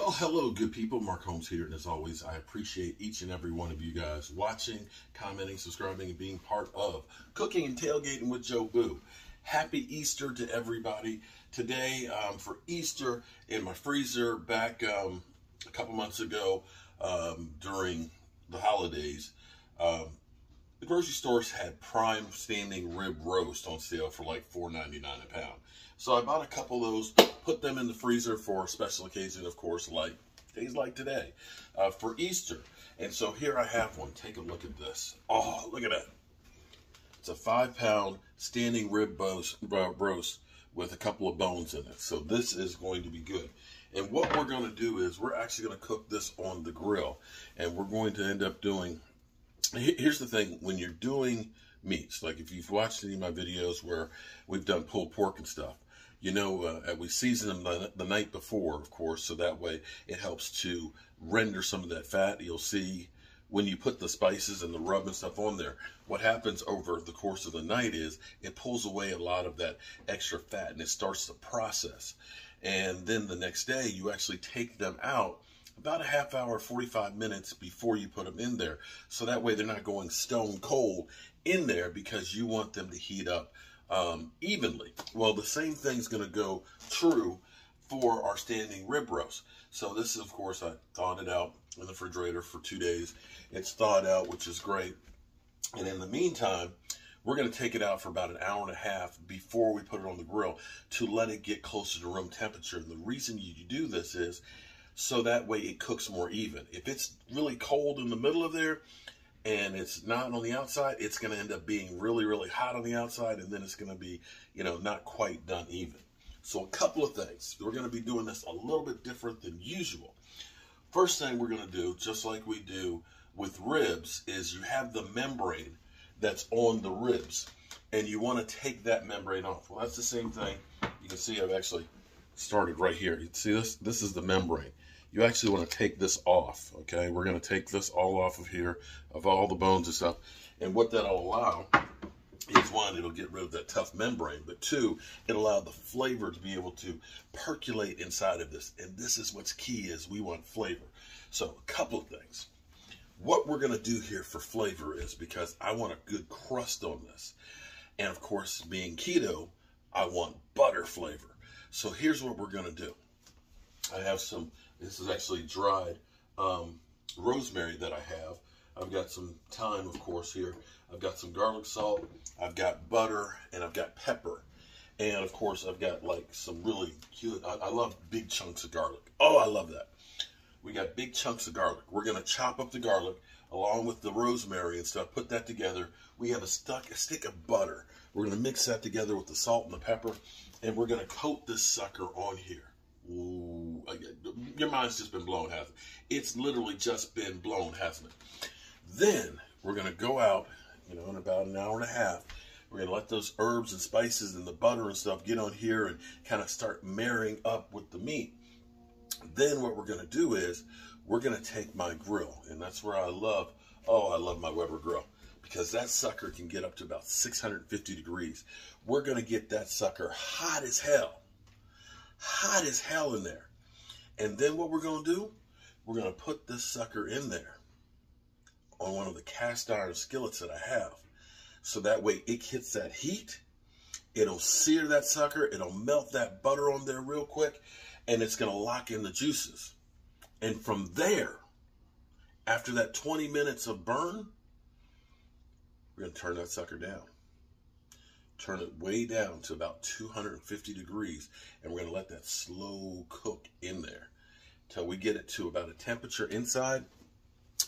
Well, hello, good people. Mark Holmes here, and as always, I appreciate each and every one of you guys watching, commenting, subscribing, and being part of Cooking and Tailgating with Joe Boo. Happy Easter to everybody. Today, for Easter, in my freezer back a couple months ago during the holidays, the grocery stores had prime standing rib roast on sale for like $4.99 a pound. So I bought a couple of those, put them in the freezer for a special occasion, of course, like days like today, for Easter. And so here I have one. Take a look at this. Oh, look at that. It's a 5-pound standing rib roast with a couple of bones in it. So this is going to be good. And what we're going to do is we're actually going to cook this on the grill. And we're going to end up doing, here's the thing, when you're doing meats, like if you've watched any of my videos where we've done pulled pork and stuff, you know, we season them the night before, of course, so that way it helps to render some of that fat. You'll see when you put the spices and the rub and stuff on there, what happens over the course of the night is it pulls away a lot of that extra fat and it starts to process. And then the next day you actually take them out about a half hour, 45 minutes before you put them in there. So that way they're not going stone cold in there because you want them to heat up evenly. Well, the same thing's going to go true for our standing rib roast. So this is, of course, I thawed it out in the refrigerator for 2 days. It's thawed out, which is great. And in the meantime, we're going to take it out for about an hour and a half before we put it on the grill to let it get closer to room temperature. And the reason you do this is so that way it cooks more even. If it's really cold in the middle of there and it's not on the outside, it's going to end up being really, really hot on the outside, and then it's going to be, you know, not quite done even. So a couple of things. We're going to be doing this a little bit different than usual. First thing we're going to do, just like we do with ribs, is you have the membrane that's on the ribs, and you want to take that membrane off. Well, that's the same thing. You can see I've actually started right here. You see this? This is the membrane. You actually want to take this off, okay? We're going to take this all off of here, of all the bones and stuff. And what that'll allow is, one, it'll get rid of that tough membrane, but two, it'll allow the flavor to be able to percolate inside of this. And this is what's key, is we want flavor. So a couple of things. What we're going to do here for flavor is, because I want a good crust on this, and of course, being keto, I want butter flavor. So here's what we're going to do. I have some, this is actually dried rosemary that I have. I've got some thyme, of course, here. I've got some garlic salt. I've got butter, and I've got pepper. And, of course, I've got, like, some really cute, I love big chunks of garlic. Oh, I love that. We got big chunks of garlic. We're going to chop up the garlic along with the rosemary and stuff, put that together. We have a stick of butter. We're going to mix that together with the salt and the pepper, and we're going to coat this sucker on here. Ooh, your mind's just been blown, hasn't it? It's literally just been blown, hasn't it? Then we're going to go out, you know, in about an hour and a half. We're going to let those herbs and spices and the butter and stuff get on here and kind of start marrying up with the meat. Then what we're going to do is we're going to take my grill, and that's where I love my Weber grill, because that sucker can get up to about 650 degrees. We're going to get that sucker hot as hell in there. And then what we're going to do, we're going to put this sucker in there on one of the cast iron skillets that I have. So that way it hits that heat, it'll sear that sucker, it'll melt that butter on there real quick, and it's going to lock in the juices. And from there, after that 20 minutes of burn, we're going to turn that sucker down. Turn it way down to about 250 degrees, and we're going to let that slow cook in there till we get it to about a temperature inside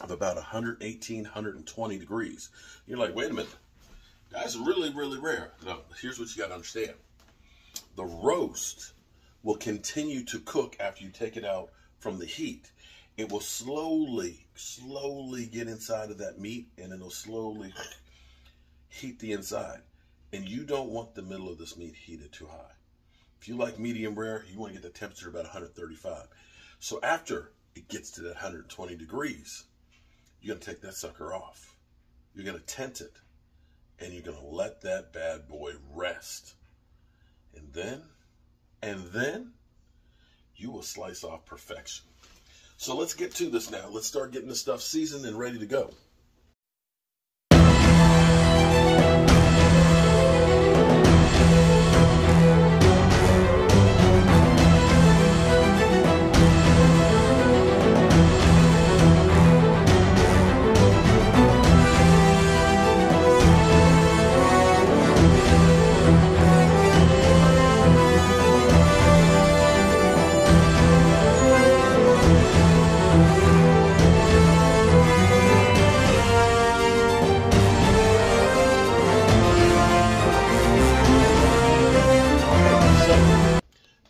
of about 118, 120 degrees. You're like, wait a minute, that's really, really rare. No, here's what you got to understand. The roast will continue to cook after you take it out from the heat. It will slowly get inside of that meat, and it'll slowly heat the inside. And you don't want the middle of this meat heated too high. If you like medium rare, you want to get the temperature about 135. So after it gets to that 120 degrees, you're going to take that sucker off. You're going to tent it, and you're going to let that bad boy rest. And then you will slice off perfection. So let's get to this now. Let's start getting this stuff seasoned and ready to go.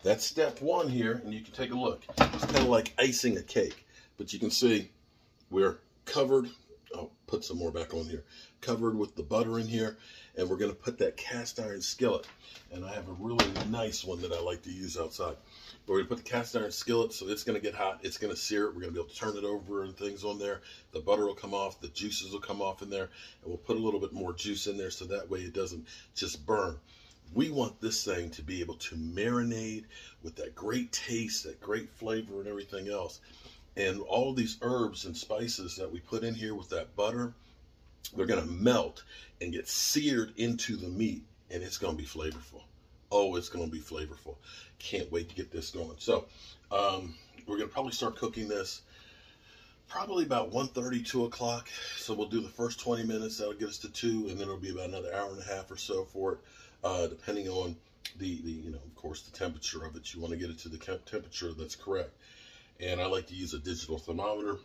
That's step one here, and you can take a look. It's kind of like icing a cake, but you can see we're covered. I'll put some more back on here. Covered with the butter in here, and we're going to put that cast iron skillet. And I have a really nice one that I like to use outside. But we're going to put the cast iron skillet, so it's going to get hot. It's going to sear it. We're going to be able to turn it over and things on there. The butter will come off. The juices will come off in there. And we'll put a little bit more juice in there so that way it doesn't just burn. We want this thing to be able to marinate with that great taste, that great flavor and everything else. And all these herbs and spices that we put in here with that butter, they're going to melt and get seared into the meat, and it's going to be flavorful. Oh, it's going to be flavorful. Can't wait to get this going. So we're going to probably start cooking this probably about 1:30, 2 o'clock. So we'll do the first 20 minutes. That'll get us to 2, and then it'll be about another hour and a half or so for it. Depending on the of course, the temperature of it. You want to get it to the temperature that's correct. And I like to use a digital thermometer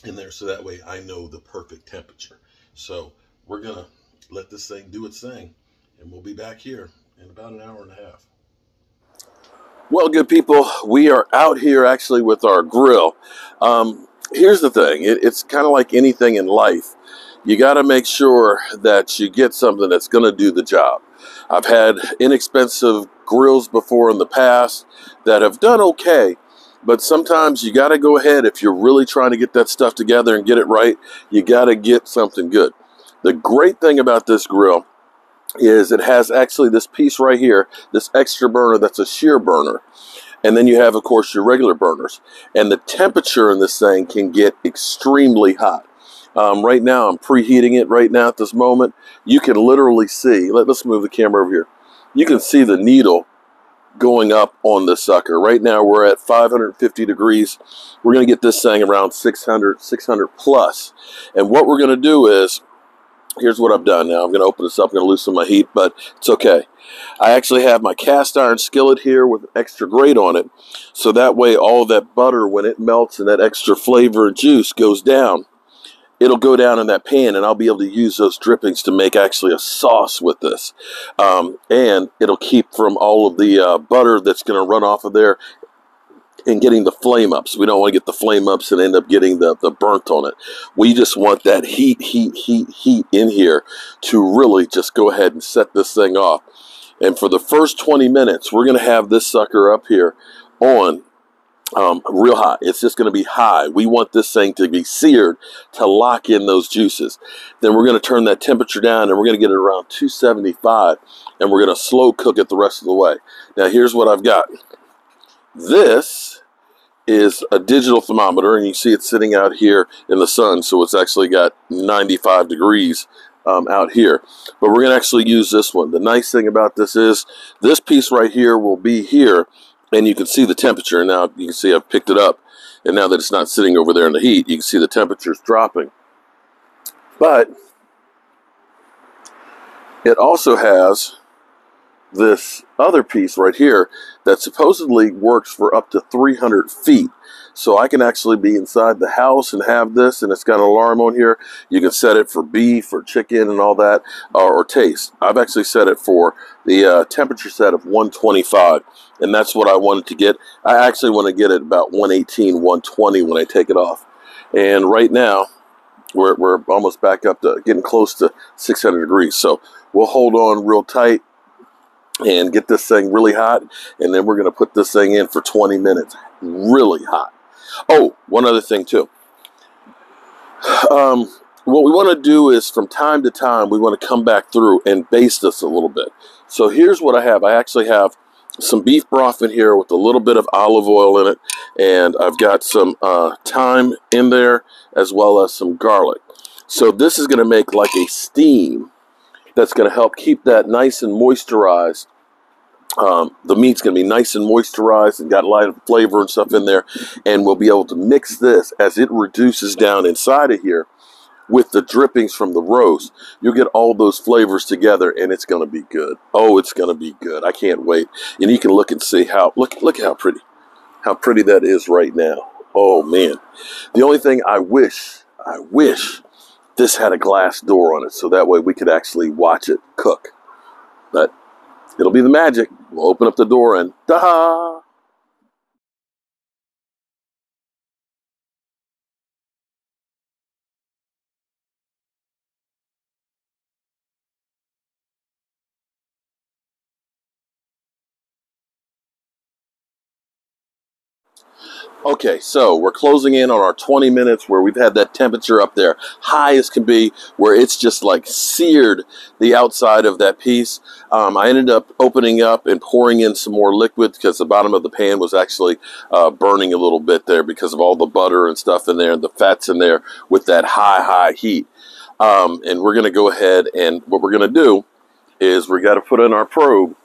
in there so that way I know the perfect temperature. So we're going to let this thing do its thing, and we'll be back here in about an hour and a half. Well, good people, we are out here actually with our grill. Here's the thing. It's kind of like anything in life. You got to make sure that you get something that's going to do the job. I've had inexpensive grills before in the past that have done okay, but sometimes you got to go ahead. If you're really trying to get that stuff together and get it right, you got to get something good. The great thing about this grill is it has actually this piece right here, this extra burner that's a shear burner. And then you have, of course, your regular burners. And the temperature in this thing can get extremely hot. Right now, I'm preheating it right now at this moment. You can literally see, let's move the camera over here. You can see the needle going up on this sucker. Right now, we're at 550 degrees. We're going to get this thing around 600 plus. And what we're going to do is, here's what I've done now. I'm going to open this up. I'm going to loosen my heat, but it's okay. I actually have my cast iron skillet here with extra grate on it. So that way, all that butter, when it melts and that extra flavor and juice goes down, it'll go down in that pan, and I'll be able to use those drippings to make actually a sauce with this. And it'll keep from all of the butter that's going to run off of there and getting the flame ups. We don't want to get the flame ups and end up getting the burnt on it. We just want that heat in here to really just go ahead and set this thing off. And for the first 20 minutes, we're going to have this sucker up here on real hot. It's just going to be high. We want this thing to be seared to lock in those juices. Then we're going to turn that temperature down, and we're going to get it around 275, and we're going to slow cook it the rest of the way. Now here's what I've got. This is a digital thermometer, and you see it sitting out here in the sun, so it's actually got 95 degrees out here. But we're going to actually use this one. The nice thing about this is this piece right here will be here, and you can see the temperature. Now you can see I've picked it up, and now that it's not sitting over there in the heat, you can see the temperature's dropping. But it also has this other piece right here that supposedly works for up to 300 feet. So I can actually be inside the house and have this, and it's got an alarm on here. You can set it for beef or chicken and all that, or taste. I've actually set it for the temperature set of 125, and that's what I wanted to get. I actually want to get it about 118, 120 when I take it off. And right now, we're almost back up to getting close to 600 degrees. So we'll hold on real tight and get this thing really hot, and then we're going to put this thing in for 20 minutes, really hot. Oh, one other thing too. What we want to do is from time to time, we want to come back through and baste this a little bit. So here's what I have. I actually have some beef broth in here with a little bit of olive oil in it, and I've got some thyme in there as well as some garlic. So this is going to make like a steam that's going to help keep that nice and moisturized. The meat's going to be nice and moisturized and got a lot of flavor and stuff in there, and we'll be able to mix this as it reduces down inside of here with the drippings from the roast. You'll get all those flavors together, and it's going to be good. Oh, it's going to be good. I can't wait. And you can look and see how, look how pretty that is right now. Oh, man. The only thing I wish this had a glass door on it, so that way we could actually watch it cook. But it'll be the magic. We'll open up the door and ta-ha! Okay, so we're closing in on our 20 minutes where we've had that temperature up there high as can be, where it's just like seared the outside of that piece. I ended up opening up and pouring in some more liquid because the bottom of the pan was actually burning a little bit there because of all the butter and stuff in there and the fats in there with that high heat. And we're going to go ahead, and what we're going to do is we got to put in our probe.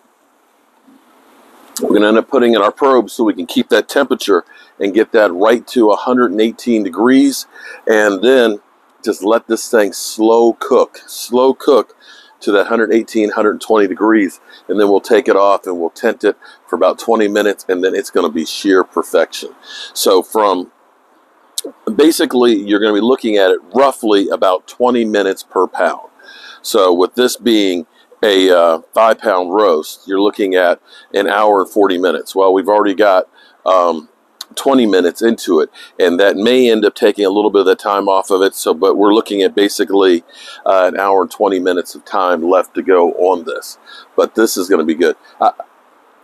We're going to end up putting in our probe so we can keep that temperature and get that right to 118 degrees, and then just let this thing slow cook to that 118, 120 degrees, and then we'll take it off and we'll tent it for about 20 minutes, and then it's going to be sheer perfection. So from basically, you're going to be looking at it roughly about 20 minutes per pound. So with this being a 5-pound roast, you're looking at an hour and 40 minutes. Well, we've already got 20 minutes into it, and that may end up taking a little bit of the time off of it. So, but we're looking at basically an hour and 20 minutes of time left to go on this. But this is going to be good. I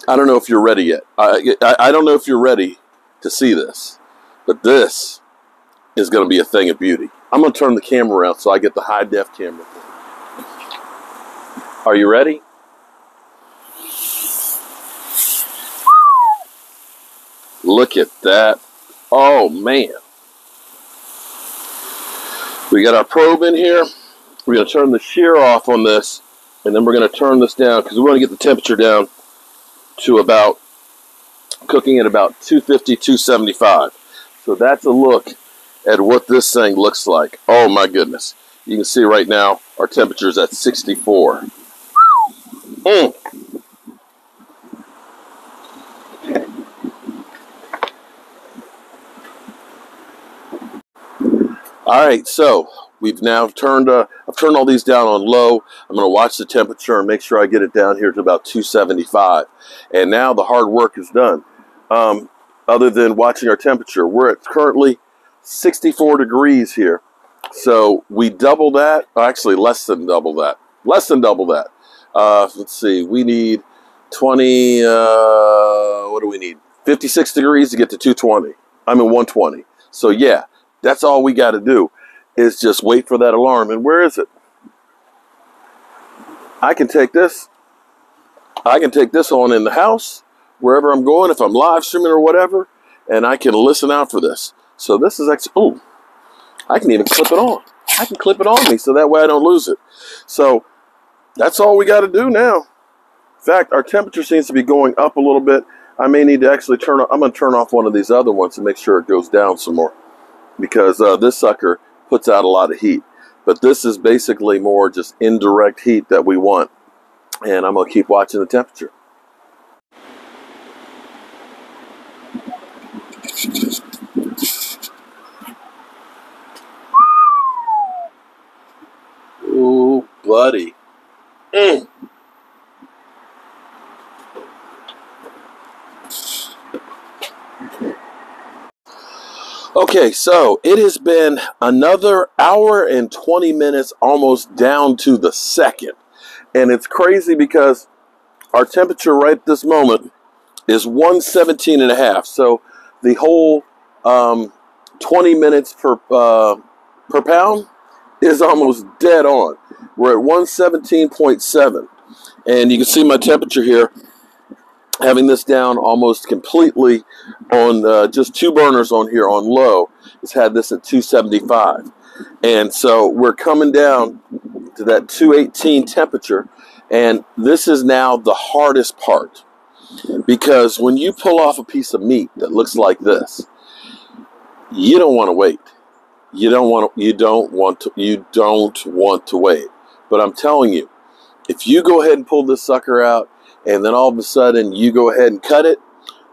don't know if you're ready yet. I don't know if you're ready to see this, but this is going to be a thing of beauty. I'm going to turn the camera around so I get the high-def camera. Are you ready? Look at that. Oh, man. We got our probe in here. We're going to turn the shear off on this, and then we're going to turn this down because we want to get the temperature down to about, cooking at about 250, 275. So that's a look at what this thing looks like. Oh, my goodness. You can see right now our temperature is at 64. All right, so we've now turned, I've turned all these down on low. I'm going to watch the temperature and make sure I get it down here to about 275. And now the hard work is done. Other than watching our temperature, we're at currently 64 degrees here. So we double that, actually less than double that. Less than double that. Let's see, we need 20, what do we need? 56 degrees to get to 220. I'm at 120. So yeah, that's all we got to do is just wait for that alarm. And where is it? I can take this on in the house, wherever I'm going, if I'm live streaming or whatever, and I can listen out for this. So this is actually, oh, I can even clip it on. I can clip it on me so that way I don't lose it. So that's all we got to do now. In fact, our temperature seems to be going up a little bit. I may need to actually I'm going to turn off one of these other ones to make sure it goes down some more, because this sucker puts out a lot of heat. But this is basically more just indirect heat that we want. And I'm going to keep watching the temperature. Ooh, buddy. Okay, so it has been another hour and 20 minutes, almost down to the second. And it's crazy because our temperature right at this moment is 117.5. So the whole 20 minutes per pound is almost dead on. We're at 117.7. And you can see my temperature here having this down almost completely on just 2 burners on here on low. It's had this at 275. And so we're coming down to that 218 temperature. And this is now the hardest part, because when you pull off a piece of meat that looks like this, you don't want to wait. You don't want to wait. But I'm telling you, if you go ahead and pull this sucker out, and then all of a sudden you go ahead and cut it,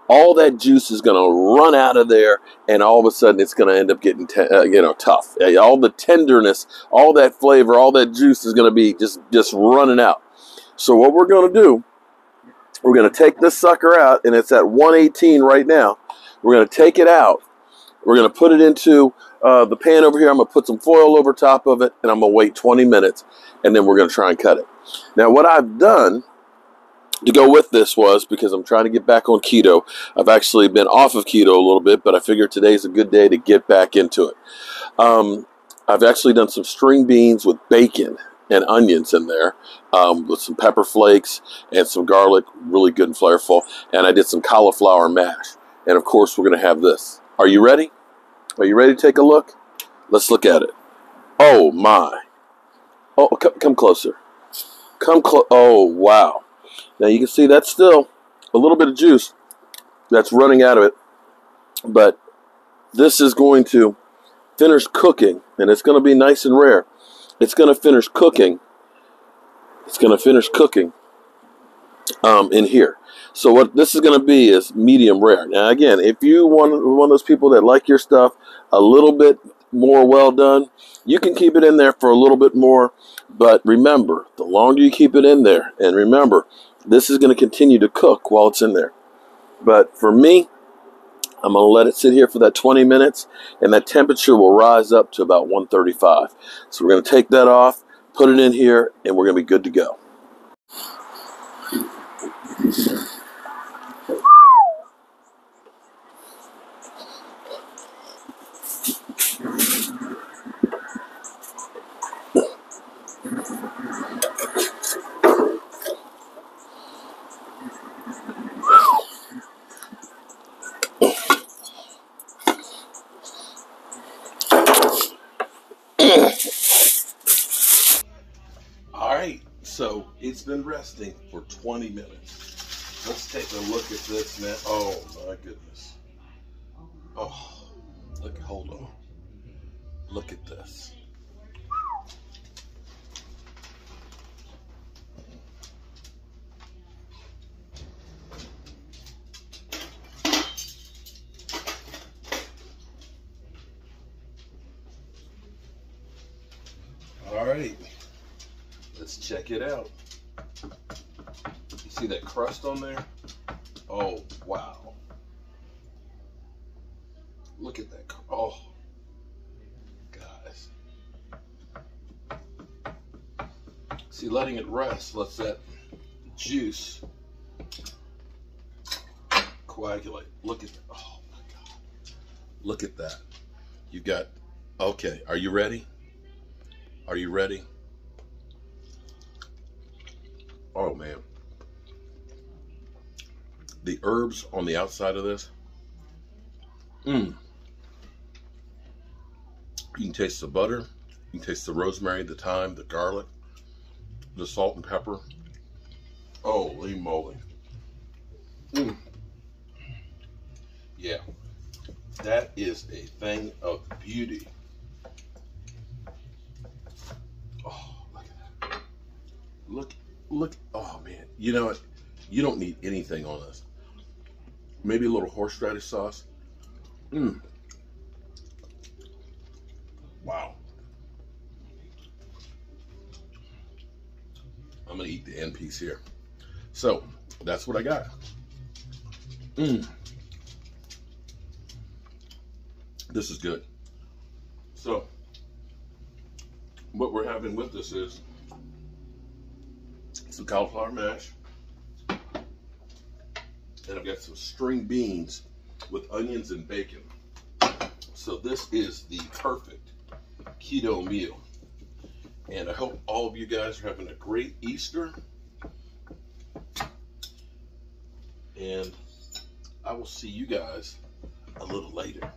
all that juice is going to run out of there, and all of a sudden it's going to end up getting tough. All the tenderness, all that flavor, all that juice is going to be just running out. So what we're going to do, we're going to take this sucker out, and it's at 118 right now. We're going to take it out. We're going to put it into the pan over here. I'm going to put some foil over top of it, and I'm going to wait 20 minutes, and then we're going to try and cut it. Now, what I've done to go with this was, because I'm trying to get back on keto. I've actually been off of keto a little bit, but I figured today's a good day to get back into it. I've actually done some string beans with bacon and onions in there, with some pepper flakes and some garlic, really good and flavorful. And I did some cauliflower mash. And of course, we're going to have this. Are you ready? Are you ready to take a look? Let's look at it. Oh my. Oh, come closer. Come close. Oh, wow. Now you can see that's still a little bit of juice that's running out of it, but this is going to finish cooking, and it's going to be nice and rare. It's going to finish cooking. It's going to finish cooking in here. So what this is going to be is medium rare. Now again, if you one of those people that like your stuff a little bit more well done, you can keep it in there for a little bit more. But remember, the longer you keep it in there, and remember, this is going to continue to cook while it's in there. But for me, I'm going to let it sit here for that 20 minutes, and that temperature will rise up to about 135. So we're going to take that off, put it in here, and we're going to be good to go. Alright, so it's been resting for 20 minutes. Let's take a look at this now. Oh my goodness. Oh, look, hold on. Look at this. Alright. Let's check it out. You see that crust on there? Oh, wow. Look at that. Oh, guys. See, letting it rest lets that juice coagulate. Look at that. Oh, my God. Look at that. You got, okay, are you ready? Are you ready? Oh man, the herbs on the outside of this, you can taste the butter, you can taste the rosemary, the thyme, the garlic, the salt and pepper. Holy moly. Yeah, that is a thing of beauty. Oh, look at that. Look, oh man, you know what? You don't need anything on this. Maybe a little horseradish sauce. Wow. I'm gonna eat the end piece here. So, that's what I got. This is good. So, what we're having with this is some cauliflower mash, and I've got some string beans with onions and bacon. So this is the perfect keto meal, and I hope all of you guys are having a great Easter. and I will see you guys a little later.